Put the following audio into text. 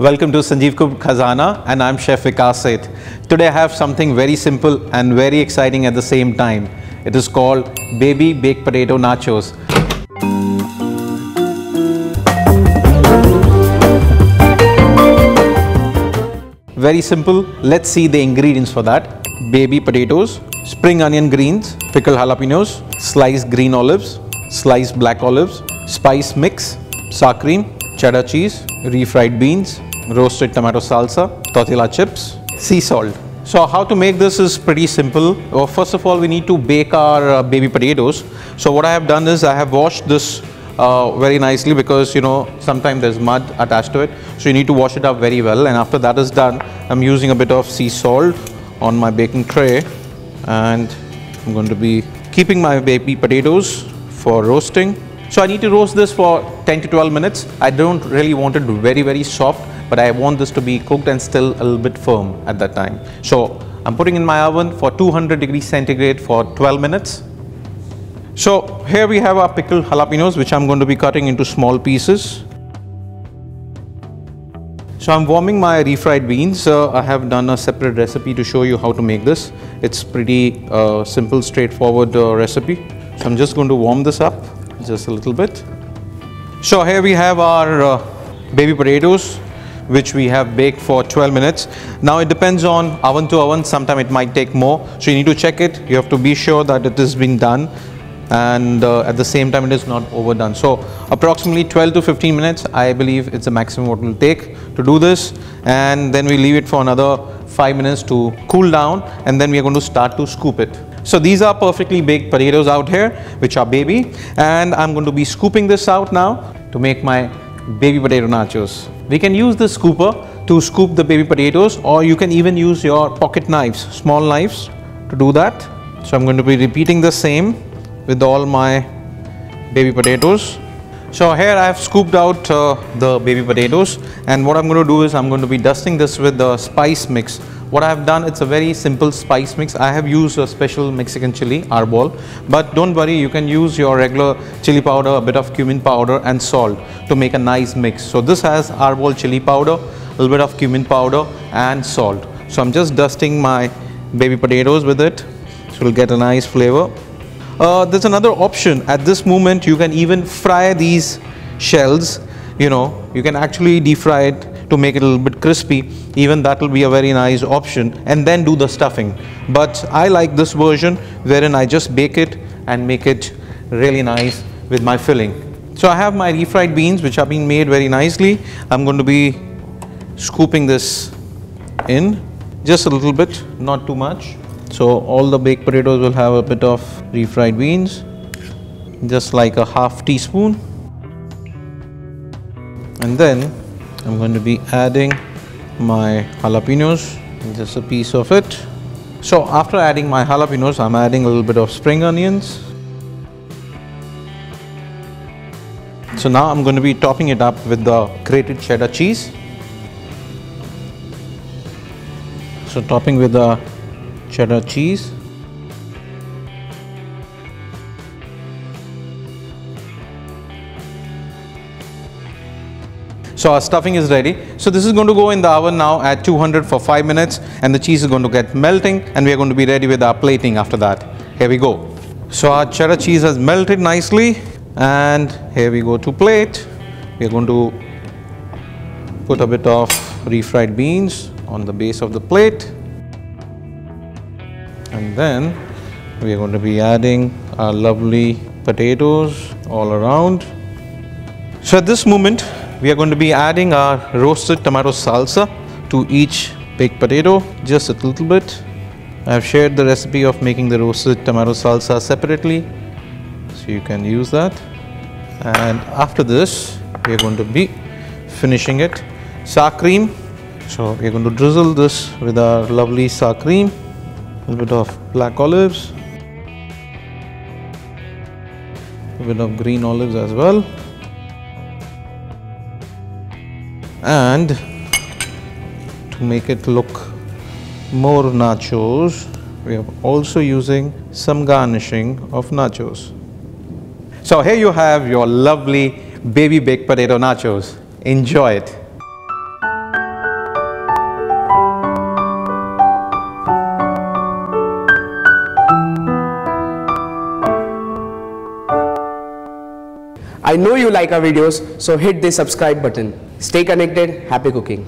Welcome to Sanjeev Kapoor Khazana and I'm Chef Vikas Seth. Today I have something very simple and very exciting at the same time. It is called baby baked potato nachos. Very simple. Let's see the ingredients for that. Baby potatoes, spring onion greens, pickled jalapenos, sliced green olives, sliced black olives, spice mix, sour cream, cheddar cheese, refried beans, roasted tomato salsa, tortilla chips, sea salt. So how to make this is pretty simple. First of all, we need to bake our baby potatoes. So what I have done is I have washed this very nicely because sometimes there's mud attached to it. So you need to wash it up very well, and after that is done, I'm using a bit of sea salt on my baking tray, and I'm going to be keeping my baby potatoes for roasting. So I need to roast this for 10 to 12 minutes. I don't really want it very soft, but I want this to be cooked and still a little bit firm at that time. So I'm putting in my oven for 200 degrees centigrade for 12 minutes. So here we have our pickled jalapenos, which I'm going to be cutting into small pieces. So I'm warming my refried beans. I have done a separate recipe to show you how to make this. It's pretty simple, straightforward recipe. So I'm just going to warm this up just a little bit. So here we have our baby potatoes, which we have baked for 12 minutes. Now it depends on oven to oven. Sometimes it might take more. So you need to check it. You have to be sure that it has been done, and at the same time it is not overdone. So approximately 12 to 15 minutes, I believe it's the maximum what it will take to do this, and then we leave it for another 5 minutes to cool down, and then we are going to start to scoop it. So these are perfectly baked potatoes out here, which are baby, and I'm going to be scooping this out now to make my baby potato nachos. We can use the scooper to scoop the baby potatoes, or you can even use your pocket knives, small knives, to do that. So I'm going to be repeating the same with all my baby potatoes. So here I have scooped out the baby potatoes, and what I'm going to do is I'm going to be dusting this with the spice mix. What I have done, it's a very simple spice mix. I have used a special Mexican chili, arbol, but don't worry, you can use your regular chili powder, a bit of cumin powder and salt to make a nice mix. So this has arbol chili powder, a little bit of cumin powder and salt. So I'm just dusting my baby potatoes with it, so we'll get a nice flavor. There's another option. At this moment, you can even fry these shells. You can actually deep fry it to make it a little bit crispy. Even that will be a very nice option, and then do the stuffing. But I like this version wherein I just bake it and make it really nice with my filling. So I have my refried beans, which are being made very nicely. I'm going to be scooping this in just a little bit, not too much. So all the baked potatoes will have a bit of refried beans, just like a half teaspoon. And then I'm going to be adding my jalapenos, just a piece of it. So after adding my jalapenos, I'm adding a little bit of spring onions. So now I'm going to be topping it up with the grated cheddar cheese. So topping with the cheddar cheese. So our stuffing is ready. So this is going to go in the oven now at 200 for 5 minutes, and the cheese is going to get melting, and we are going to be ready with our plating after that. Here we go. So our cheddar cheese has melted nicely, and here we go to plate. We are going to put a bit of refried beans on the base of the plate, and then we are going to be adding our lovely potatoes all around. So at this moment, we are going to be adding our roasted tomato salsa to each baked potato, just a little bit. I have shared the recipe of making the roasted tomato salsa separately, so you can use that. And after this, we are going to be finishing it. Sour cream. So we are going to drizzle this with our lovely sour cream, a little bit of black olives, a bit of green olives as well. And to make it look more nachos, we are also using some garnishing of nachos. So here you have your lovely baby baked potato nachos. Enjoy it. I know you like our videos, so hit the subscribe button. Stay connected, happy cooking.